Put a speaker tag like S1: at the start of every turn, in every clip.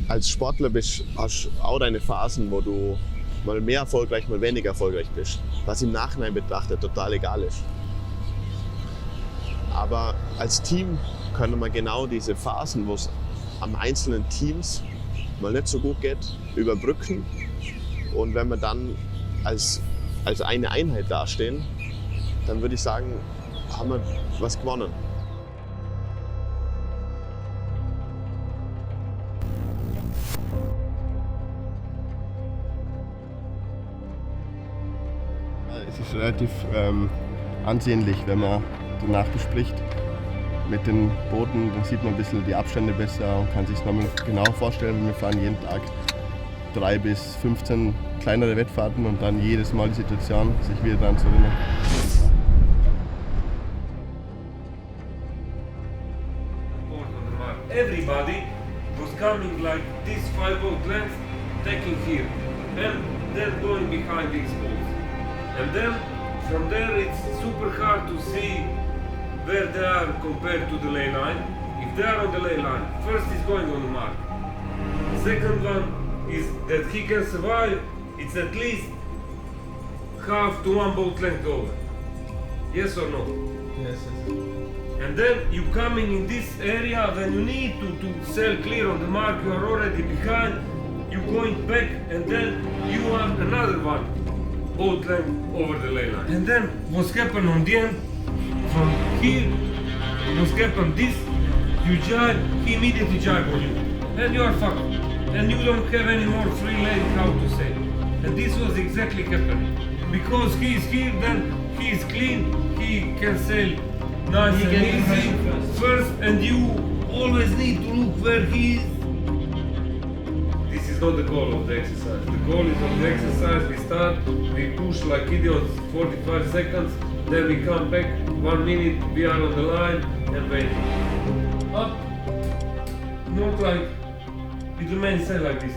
S1: als Sportler hast du auch deine Phasen, wo du mal mehr erfolgreich, mal weniger erfolgreich bist. Was im Nachhinein betrachtet total egal ist. Aber als Team können wir genau diese Phasen, wo es am einzelnen Teams mal nicht so gut geht, überbrücken. Und wenn wir dann als eine Einheit dastehen, dann würde ich sagen, haben wir was gewonnen.
S2: Es ist relativ ansehnlich, wenn man danach bespricht mit den Booten, dann sieht man ein bisschen die Abstände besser und kann sich es nochmal genau vorstellen. Wir fahren jeden Tag 3 bis 15 kleinere Wettfahrten und dann jedes Mal die Situation sich wieder dran zu erinnern.
S3: Everybody was coming like this 5 boat length, taking here, and then going behind these boats. And then from there it's super hard to see where they are compared to the ley line. If they are on the ley line, first is going on the mark. Second one is that he can survive, it's at least half to 1 boat length over. Yes or no?
S4: Yes.
S3: And then you coming in this area when you need to sail clear on the mark, you are already behind, you going back and then you are another one boat length over the ley line. And then what's happened on the end, from here, what's happened this, you jibe, he immediately jibe on you. And you are fucked. And you don't have any more free lane how to sail. And this was exactly happening. Because he is here, then he is clean, he can sail nice and easy first, and you always need to look where he is. This is not the goal of the exercise. The goal is of the exercise, we start, we push like idiots 45 seconds, then we come back 1 minute, we are on the line and wait. Up, not like, it remains sail like this.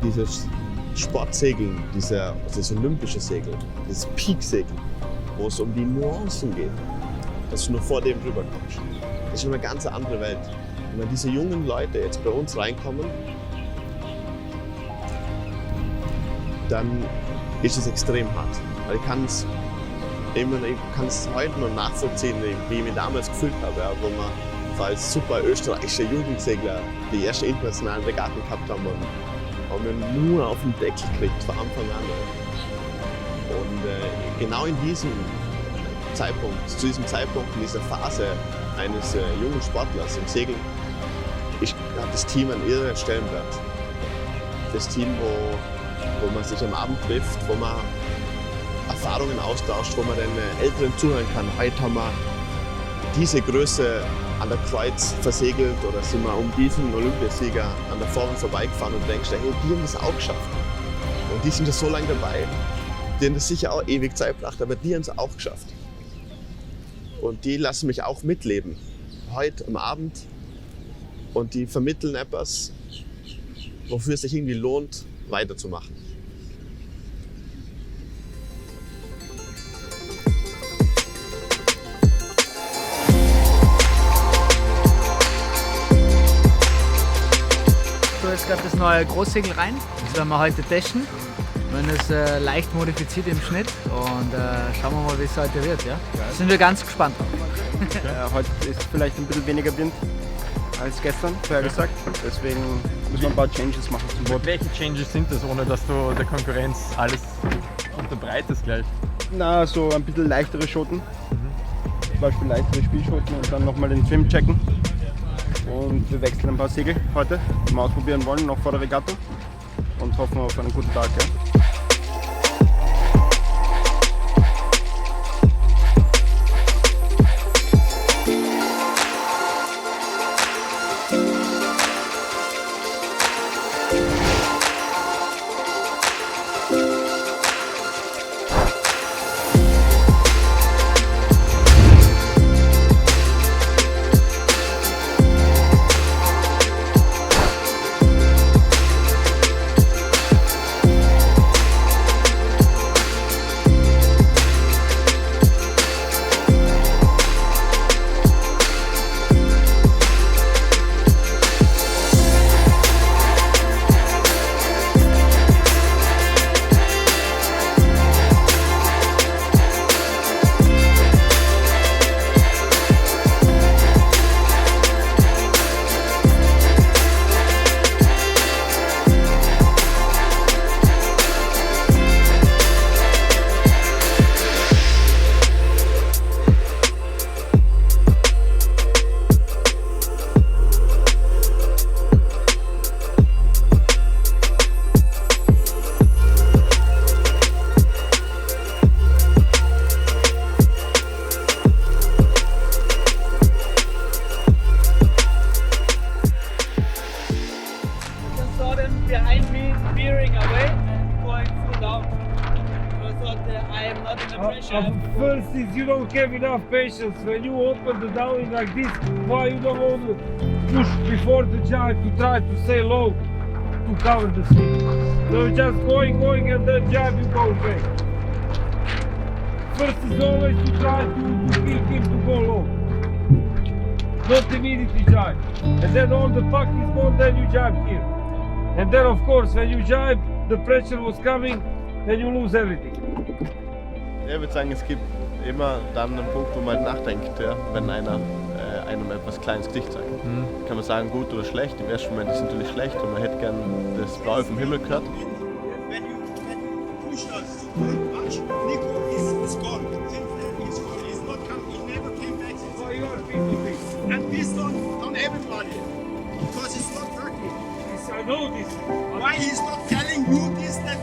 S1: Dieses Sportsegeln, das olympische Segeln, das Peaksegeln, wo es um die Nuancen geht, dass du nur vor dem drüber kommst. Das ist schon eine ganz andere Welt. Und wenn diese jungen Leute jetzt bei uns reinkommen, dann ist es extrem hart. Weil ich kann es heute noch nachvollziehen, wie ich mich damals gefühlt habe, ja, wo wir als super österreichische Jugendsegler die ersten internationalen Regatten gehabt haben und haben wir nur auf den Deckel gekriegt von Anfang an. Und genau in diesem Zeitpunkt, zu diesem Zeitpunkt, in dieser Phase eines jungen Sportlers im Segeln, hat das Team einen irren Stellenwert. Das Team, wo man sich am Abend trifft, wo man Erfahrungen austauscht, wo man den Älteren zuhören kann. Heute haben wir diese Größe an der Kreuz versegelt oder sind wir um diesen Olympiasieger an der Formel vorbeigefahren und denkst, hey, die haben das auch geschafft. Und die sind ja so lange dabei, die haben das sicher auch ewig Zeit gebracht, aber die haben es auch geschafft. Und die lassen mich auch mitleben, heute am Abend. Und die vermitteln etwas, wofür es sich irgendwie lohnt, weiterzumachen.
S4: Jetzt gerade das neue Großsegel rein. Das werden wir heute testen. Wir haben es leicht modifiziert im Schnitt und schauen wir mal, wie es heute wird. Ja? Da sind wir ganz gespannt drauf.
S2: Heute ist vielleicht ein bisschen weniger Wind als gestern, vorher gesagt. Deswegen müssen wir ein paar Changes machen zum Boot.
S5: Welche Changes sind das, ohne dass du der Konkurrenz alles unterbreitest gleich?
S2: Na, so ein bisschen leichtere Schoten. Zum Beispiel leichtere Spielschoten und dann nochmal den Trim checken. Und wir wechseln ein paar Segel heute, die wir ausprobieren wollen, noch vor der Regatta. Und hoffen auf einen guten Tag. Ja.
S3: First is you don't have enough patience. When you open the downing like this, why you don't want to push before the jibe to try to stay low to cover the speed. So you're just going and then jibe you go back. First is always to try to keep him to go low. Not immediately jibe. And then all the puck is gone, then you jibe here. And then of course when you jibe, the pressure was coming, then you lose everything.
S2: Ich würde sagen, es gibt immer dann einen Punkt, wo man halt nachdenkt, ja, wenn einer einem etwas Kleines Gesicht sagt. Kann man sagen, gut oder schlecht. Im ersten Moment ist es natürlich schlecht und man hätte gern das Blaue vom Himmel gehört.
S6: When you push us too much, Nico is gone. He's not come. He never came back.
S3: So you are 50-50.
S6: And this on everybody because it's not working.
S3: Yes, I know this.
S6: Why he's not telling you this? That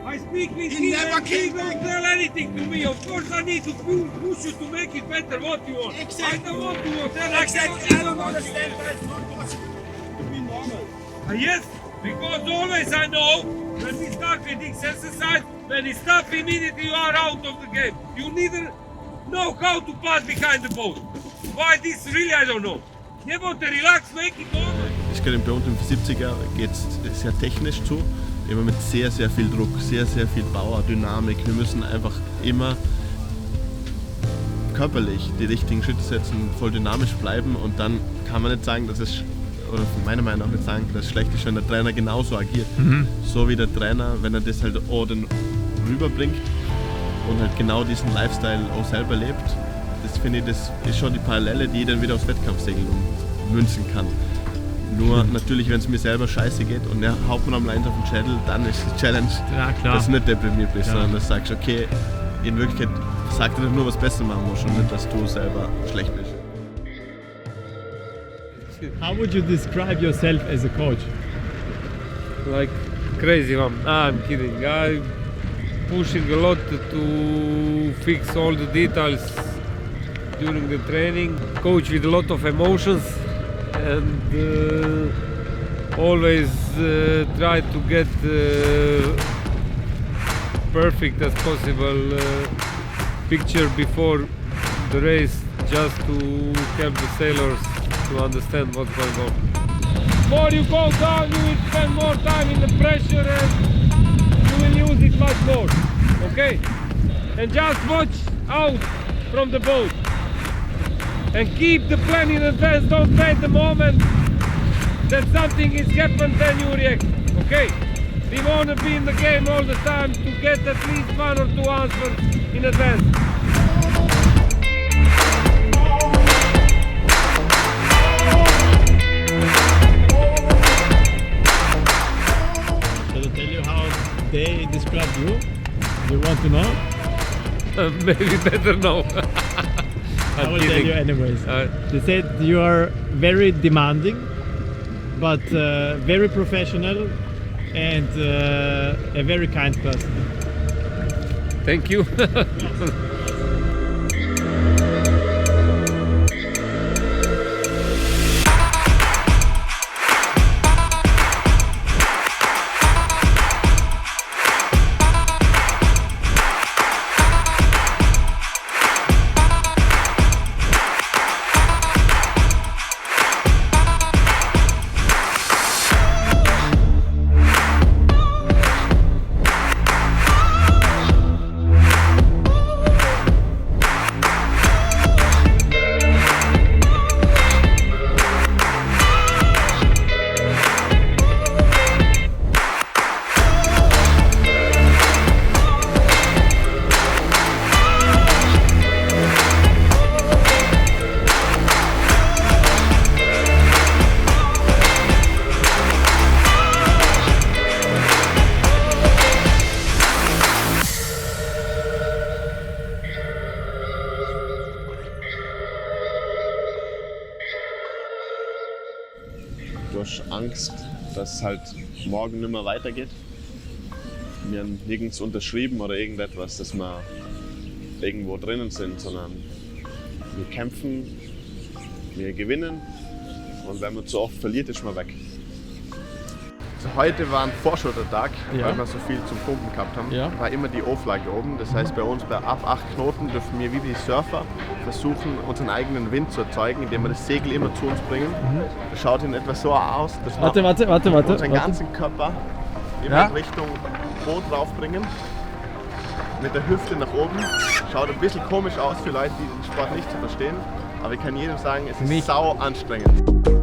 S3: I speak with
S6: He
S3: him
S6: never
S3: and he
S6: came
S3: don't
S6: back.
S3: tell anything to me. Of course I need to push you to make it better. What you want?
S6: Exactly.
S3: I don't want to want that. I
S6: exactly. I
S3: cannot
S6: don't understand why it's not possible to be normal.
S3: Yes, because always I know when we start with this exercise, when you stop immediately you are out of the game. You neither know how to pass behind the ball. Why this really I don't know. You want to relax, make it normal.
S2: Ich glaube, bei uns im 70er geht es sehr technisch zu. Immer mit sehr, sehr viel Druck, sehr, sehr viel Power, Dynamik. Wir müssen einfach immer körperlich die richtigen Schritte setzen, voll dynamisch bleiben und dann kann man nicht sagen, dass es, oder meiner Meinung nach nicht sagen, dass es schlecht ist, wenn der Trainer genauso agiert. So wie der Trainer, wenn er das halt auch dann rüberbringt und halt genau diesen Lifestyle auch selber lebt. Das finde ich, das ist schon die Parallele, die ich dann wieder aufs Wettkampfsegeln ummünzen kann. Nur natürlich, wenn es mir selber scheiße geht und der Hauptmann am Line auf den Schädel, dann ist die Challenge,
S5: Ja, klar.
S2: dass du nicht deprimiert bist,
S5: Ja.
S2: sondern dass du sagst, okay, in Wirklichkeit sagt er nur, was besser machen musst und nicht, dass du selber schlecht bist.
S7: How would you describe yourself as a coach?
S3: Like crazy one. I'm kidding. I'm pushing a lot to fix all the details during the training. Coach with a lot of emotions and always try to get perfect as possible picture before the race, just to help the sailors to understand what's going on. More you go down, you will spend more time in the pressure and you will use it much more. Okay? And just watch out from the boat. And keep the plan in advance, don't wait the moment that something is happened, then you react. Okay? We want to be in the game all the time to get at least one or two answers in advance.
S7: Shall I tell you how they describe you? Do you want to know?
S3: Maybe better no.
S7: I will tell you anyways. They said you are very demanding, but very professional and a very kind person.
S3: Thank you.
S1: Du hast Angst, dass es halt morgen nicht mehr weitergeht. Wir haben nirgends unterschrieben oder irgendetwas, dass wir irgendwo drinnen sind, sondern wir kämpfen, wir gewinnen und wenn man zu oft verliert, ist man weg.
S2: Also heute war ein Vorschultertag,
S7: Ja.
S2: weil wir so viel zum Pumpen gehabt haben.
S7: Ja.
S2: War immer die O-Flagge oben. Das heißt, bei uns ab 8 Knoten dürfen wir wie die Surfer versuchen, unseren eigenen Wind zu erzeugen, indem wir das Segel immer zu uns bringen. Das schaut in etwa so aus, dass wir unseren ganzen Körper immer
S5: Ja.
S2: in Richtung Boot raufbringen. Mit der Hüfte nach oben. Schaut ein bisschen komisch aus für Leute, die den Sport nicht so verstehen. Aber ich kann jedem sagen, es ist sau anstrengend.